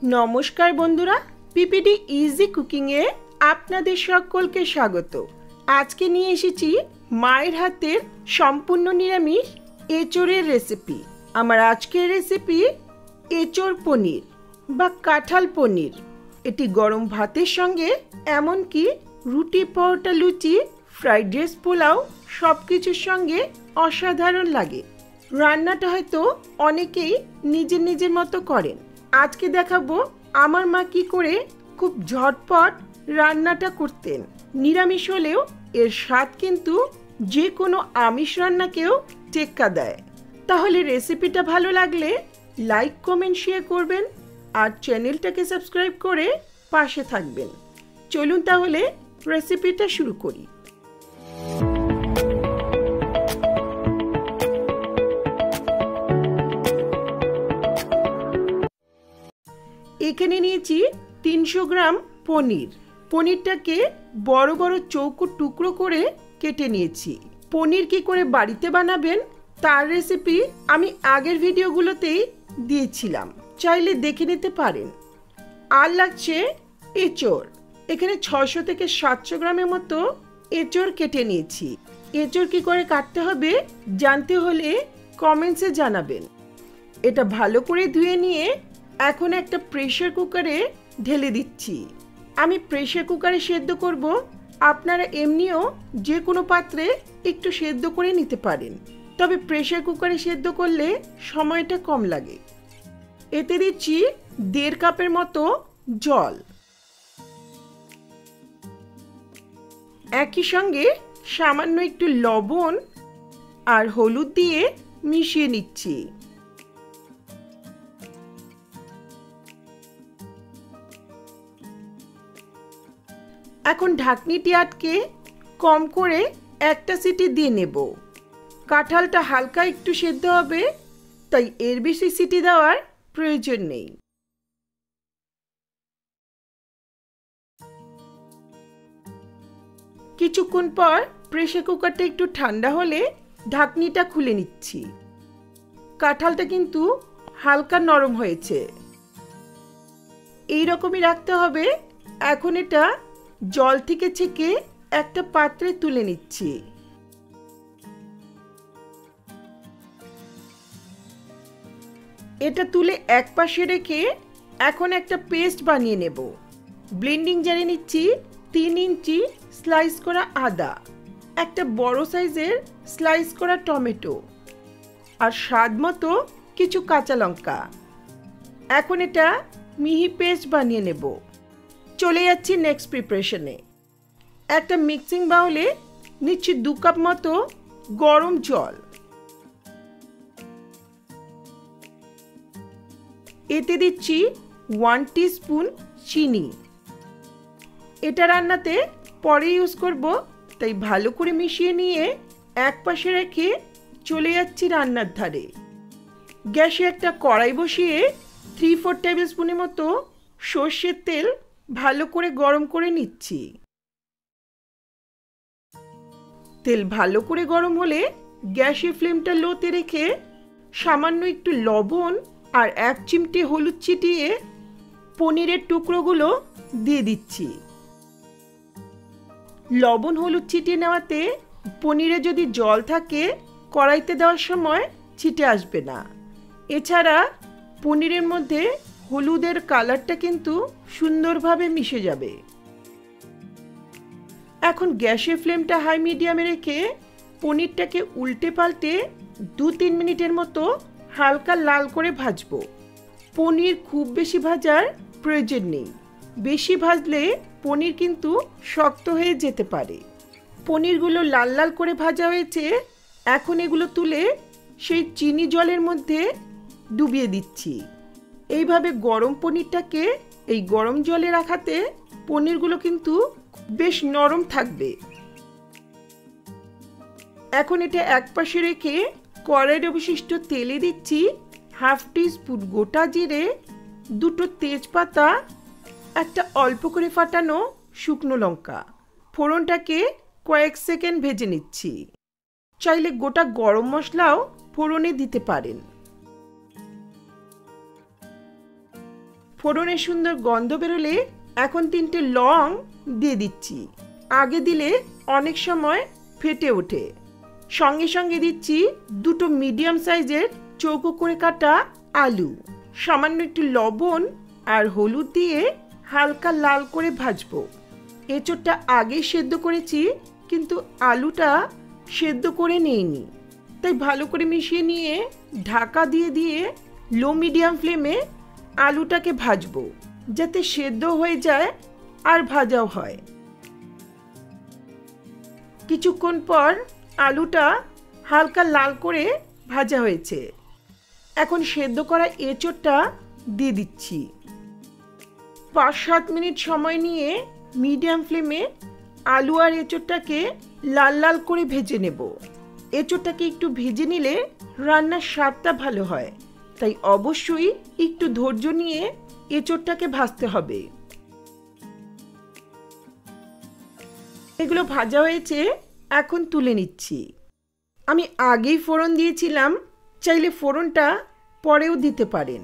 নমস্কার বন্ধুরা, PPD easy cooking এ আপনাদের সকলকে স্বাগত। আজকে নিয়ে এসেছি মায়ের হাতের সম্পূর্ণ নিরামিষ এঁচোড়ের রেসিপি। আমার আজকের রেসিপি এঁচোড় পনির বা কাঁঠাল পনির। এটি গরম ভাতের সঙ্গে এমনকি রুটি, পরোটা, লুচি, ফ্রাইড রাইস, পোলাও সব কিছুর সঙ্গে অসাধারণ লাগে। রান্নাটা হয়তো অনেকেই নিজের নিজের মতো করেন। আজকে দেখাবো আমার মা কি করে খুব ঝটপট রান্নাটা করতেন। নিরামিষ হলেও এর স্বাদ কিন্তু যে কোনো আমিষ রান্নাকেও টেক্কা দেয়। তাহলে রেসিপিটা ভালো লাগলে লাইক, কমেন্ট, শেয়ার করবেন আর চ্যানেলটাকে সাবস্ক্রাইব করে পাশে থাকবেন। চলুন তাহলে রেসিপিটা শুরু করি। এখানে নিয়েছি 300 গ্রাম পনির। পনিরটাকে বড় বড় চৌকো টুকরো করে কেটে নিয়েছি। পনির কি করে বাড়িতে বানাবেন তার রেসিপি আমি আগের ভিডিওগুলোতেই দিয়েছিলাম, চাইলে দেখে নিতে পারেন। আর লাগছে এঁচোড়। এখানে 600 থেকে 700 গ্রামের মতো এঁচোড় কেটে নিয়েছি। এঁচোড় কি করে কাটতে হবে জানতে হলে কমেন্টসে জানাবেন। এটা ভালো করে ধুয়ে নিয়ে এখন একটা প্রেসার কুকারে ঢেলে দিচ্ছি। আমি প্রেসার কুকারে সেদ্ধ করব, আপনারা এমনিও যে কোনো পাত্রে একটু সেদ্ধ করে নিতে পারেন, তবে প্রেসার কুকারে সেদ্ধ করলে সময়টা কম লাগে। এতে দিচ্ছি 1.5 কাপের মতো জল। একই সঙ্গে সামান্য একটু লবণ আর হলুদ দিয়ে মিশিয়ে নিচ্ছি। এখন ঢাকনিটি আটকে কম করে একটা সিটি দিয়ে নেব। কাঁঠালটা হালকা একটু সেদ্ধ হবে, তাই এর বেশি সিটি দেওয়ার প্রয়োজন নেই। কিছুক্ষণ পর প্রেসার কুকারটা একটু ঠান্ডা হলে ঢাকনিটা খুলে নিচ্ছি। কাঁঠালটা কিন্তু হালকা নরম হয়েছে, এই রকমই রাখতে হবে। এখন এটা জল থেকে ছেঁকে একটা পাত্রে তুলে নিচ্ছি। এটা তুলে এক পাশে রেখে এখন একটা পেস্ট বানিয়ে নেব। ব্লেন্ডিং জারে নিচ্ছি 3 ইঞ্চি স্লাইস করা আদা, একটা বড় সাইজের স্লাইস করা টমেটো আর স্বাদ মতো কিছু কাঁচা লঙ্কা। এখন এটা মিহি পেস্ট বানিয়ে নেব। চলে যাচ্ছি নেক্সট প্রিপারেশনে। একটা মিক্সিং বাউলে নিচ্ছি 2 কাপ মতো গরম জল। এতে দিচ্ছি 1 টিস্পুন চিনি। এটা রান্নাতে পরে ইউজ করব, তাই ভালো করে মিশিয়ে নিয়ে এক পাশে রেখে চলে যাচ্ছি রান্নার ধারে। গ্যাসে একটা কড়াই বসিয়ে 3-4 টেবিল স্পুনের মতো সর্ষের তেল ভালো করে গরম করে নিচ্ছি। তেল ভালো করে গরম হলে গ্যাসের ফ্লেমটা লোতে রেখে সামান্য একটু লবণ আর 1 চিমটে হলুদ ছিটিয়ে পনিরের টুকরোগুলো দিয়ে দিচ্ছি। লবণ হলুদ ছিটিয়ে নেওয়াতে পনিরে যদি জল থাকে কড়াইতে দেওয়ার সময় ছিটে আসবে না। এছাড়া পনিরের মধ্যে হলুদের কালারটা কিন্তু সুন্দরভাবে মিশে যাবে। এখন গ্যাসের ফ্লেমটা হাই মিডিয়ামে রেখে পনিরটাকে উল্টে পাল্টে 2-3 মিনিটের মতো হালকা লাল করে ভাজবো। পনির খুব বেশি ভাজার প্রয়োজন নেই, বেশি ভাজলে পনির কিন্তু শক্ত হয়ে যেতে পারে। পনিরগুলো লাল লাল করে ভাজা হয়েছে, এখন এগুলো তুলে সেই চিনি জলের মধ্যে ডুবিয়ে দিচ্ছি। এইভাবে গরম পনিরটাকে এই গরম জলে রাখাতে পনিরগুলো কিন্তু বেশ নরম থাকবে। এখন এটা এক পাশে রেখে কড়াইয়ের অবশিষ্ট তেলে দিচ্ছি 1/2 টিস্পুন গোটা জিরে, 2টো তেজপাতা, একটা অল্প করে ফাটানো শুকনো লঙ্কা। ফোড়নটাকে কয়েক সেকেন্ড ভেজে নিচ্ছি। চাইলে গোটা গরম মশলাও ফোড়নে দিতে পারেন। ফোড়নের সুন্দর গন্ধ বেরোলে এখন 3টে লং দিয়ে দিচ্ছি। আগে দিলে অনেক সময় ফেটে ওঠে। সঙ্গে সঙ্গে দিচ্ছি 2টো মিডিয়াম সাইজের চৌকো করে কাটা আলু। সামান্য একটু লবণ আর হলুদ দিয়ে হালকা লাল করে ভাজবো। এঁচোড়টা আগেই সেদ্ধ করেছি, কিন্তু আলুটা সেদ্ধ করে নিইনি, তাই ভালো করে মিশিয়ে নিয়ে ঢাকা দিয়ে দিয়ে লো মিডিয়াম ফ্লেমে আলুটাকে ভাজবো, যাতে সেদ্ধ হয়ে যায় আর ভাজাও হয়। কিছুক্ষণ পর আলুটা হালকা লাল করে ভাজা হয়েছে। এখন সেদ্ধ করা এঁচোড়টা দিয়ে দিচ্ছি। 5-7 মিনিট সময় নিয়ে মিডিয়াম ফ্লেমে আলু আর এঁচোড়টাকে লাল লাল করে ভেজে নেব। এঁচোড়টাকে একটু ভেজে নিলে রান্নার স্বাদটা ভালো হয়, তাই অবশ্যই একটু ধৈর্য নিয়ে এঁচোড়টাকে ভাজতে হবে। এগুলো ভাজা হয়েছে, এখন তুলে নিচ্ছি। আমি আগেই ফোড়ন দিয়েছিলাম, চাইলে ফোড়নটা পরেও দিতে পারেন।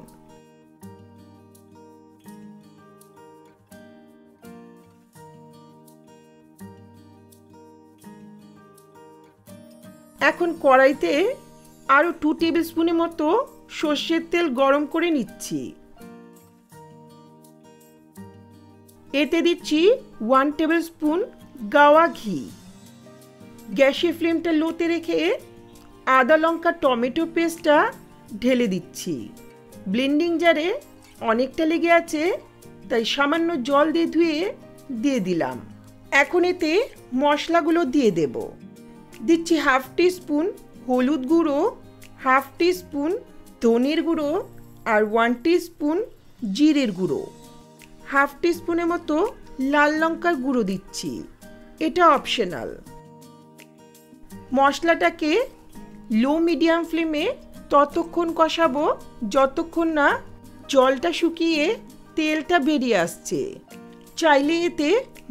এখন কড়াইতে আরও 2 টেবিল স্পুনের মতো সর্ষের তেল গরম করে নিচ্ছি। এতে দিচ্ছি 1 টেবিল স্পুন গাওয়া ঘি। গ্যাসের ফ্লেমটা লোতে রেখে আদা লঙ্কা টমেটো পেস্টটা ঢেলে দিচ্ছি। ব্লেন্ডিং জারে অনেকটা লেগে আছে, তাই সামান্য জল দিয়ে ধুয়ে দিয়ে দিলাম। এখন এতে মশলাগুলো দিয়ে দেব। দিচ্ছি 1/2 টিস্পুন হলুদ গুঁড়ো, 1/2 টিস্পুন ধনের গুঁড়ো আর 1 টিস্পুন জিরের গুঁড়ো। 1/2 টিস্পুনের মতো লাল লঙ্কার গুঁড়ো দিচ্ছি, এটা অপশনাল। মশলাটাকে লো মিডিয়াম ফ্লেমে ততক্ষণ কষাবো যতক্ষণ না জলটা শুকিয়ে তেলটা বেরিয়ে আসছে। চাইলে এতে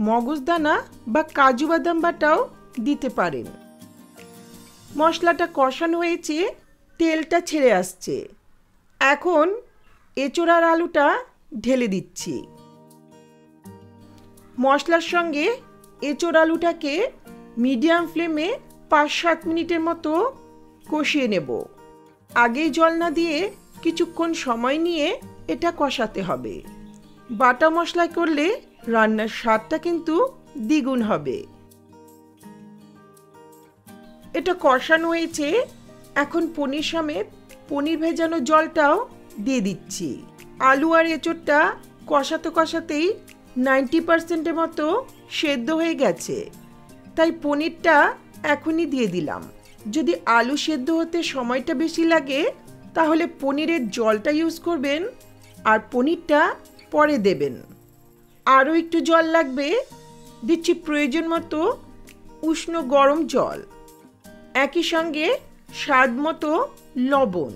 মগজদানা বা কাজু বাদাম বাটাও দিতে পারেন। মশলাটা কষানো হয়েছে, তেলটা ছেড়ে আসছে। এখন এঁচোড় আর আলুটা ঢেলে দিচ্ছি। মশলার সঙ্গে এঁচোড় আলুটাকে মিডিয়াম ফ্লেমে 5-7 মিনিটের মতো কষিয়ে নেব। আগেই জল না দিয়ে কিছুক্ষণ সময় নিয়ে এটা কষাতে হবে। বাটা মশলা করলে রান্নার স্বাদটা কিন্তু দ্বিগুণ হবে। এটা কষানো হয়েছে, এখন পনির সমেত পনির ভেজানো জলটাও দিয়ে দিচ্ছি। আলু আর এঁচোড়টা কষাতে কষাতেই 90% মতো সেদ্ধ হয়ে গেছে, তাই পনিরটা এখনই দিয়ে দিলাম। যদি আলু সেদ্ধ হতে সময়টা বেশি লাগে তাহলে পনিরের জলটা ইউজ করবেন আর পনিরটা পরে দেবেন। আরও একটু জল লাগবে, দিচ্ছি প্রয়োজন মতো উষ্ণ গরম জল। একই সঙ্গে স্বাদ মতো লবণ।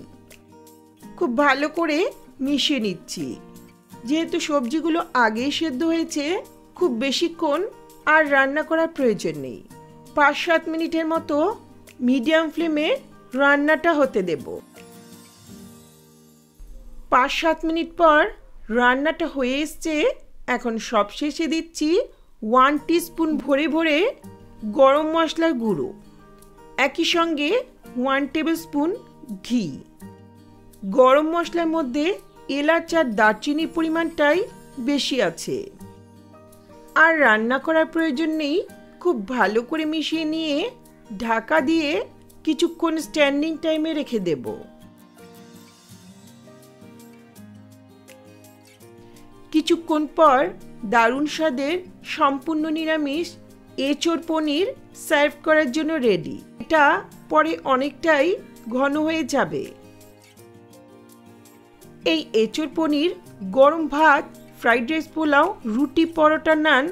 খুব ভালো করে মিশিয়ে নিচ্ছি। যেহেতু সবজিগুলো আগেই সেদ্ধ হয়েছে, খুব বেশিক্ষণ আর রান্না করার প্রয়োজন নেই। 5-7 মিনিটের মতো মিডিয়াম ফ্লেমে রান্নাটা হতে দেব। 5-7 মিনিট পর রান্নাটা হয়ে এসছে। এখন সবশেষে দিচ্ছি 1 টিস্পুন ভরে ভরে গরম মশলার গুঁড়ো। একই সঙ্গে 1 টেবিল স্পুন ঘি। গরম মশলার মধ্যে এলাচ আর দারচিনির পরিমাণটাই বেশি আছে। আর রান্না করার প্রয়োজন নেই। খুব ভালো করে মিশিয়ে নিয়ে ঢাকা দিয়ে কিছুক্ষণ স্ট্যান্ডিং টাইমে রেখে দেব। কিছুক্ষণ পর দারুণ স্বাদের সম্পূর্ণ নিরামিষ এঁচোড় পনির সার্ভ করার জন্য রেডি। এটা পরে অনেকটাই ঘন হয়ে যাবে। এই এঁচোড় পনির গরম ভাত, ফ্রাইড রাইস, পোলাও, রুটি, পরোটা, নান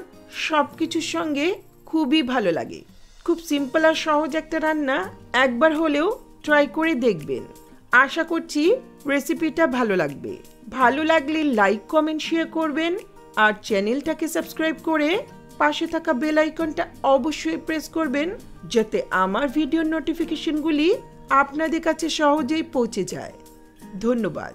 সব কিছুর সঙ্গে খুবই ভালো লাগে। খুব সিম্পল আর সহজ একটা রান্না, একবার হলেও ট্রাই করে দেখবেন। আশা করছি রেসিপিটা ভালো লাগবে। ভালো লাগলে লাইক, কমেন্ট, শেয়ার করবেন আর চ্যানেলটাকে সাবস্ক্রাইব করে পাশে থাকা বেল আইকনটা অবশ্যই প্রেস করবেন, যাতে আমার ভিডিওর নোটিফিকেশনগুলি আপনাদের কাছে সহজেই পৌঁছে যায়। ধন্যবাদ।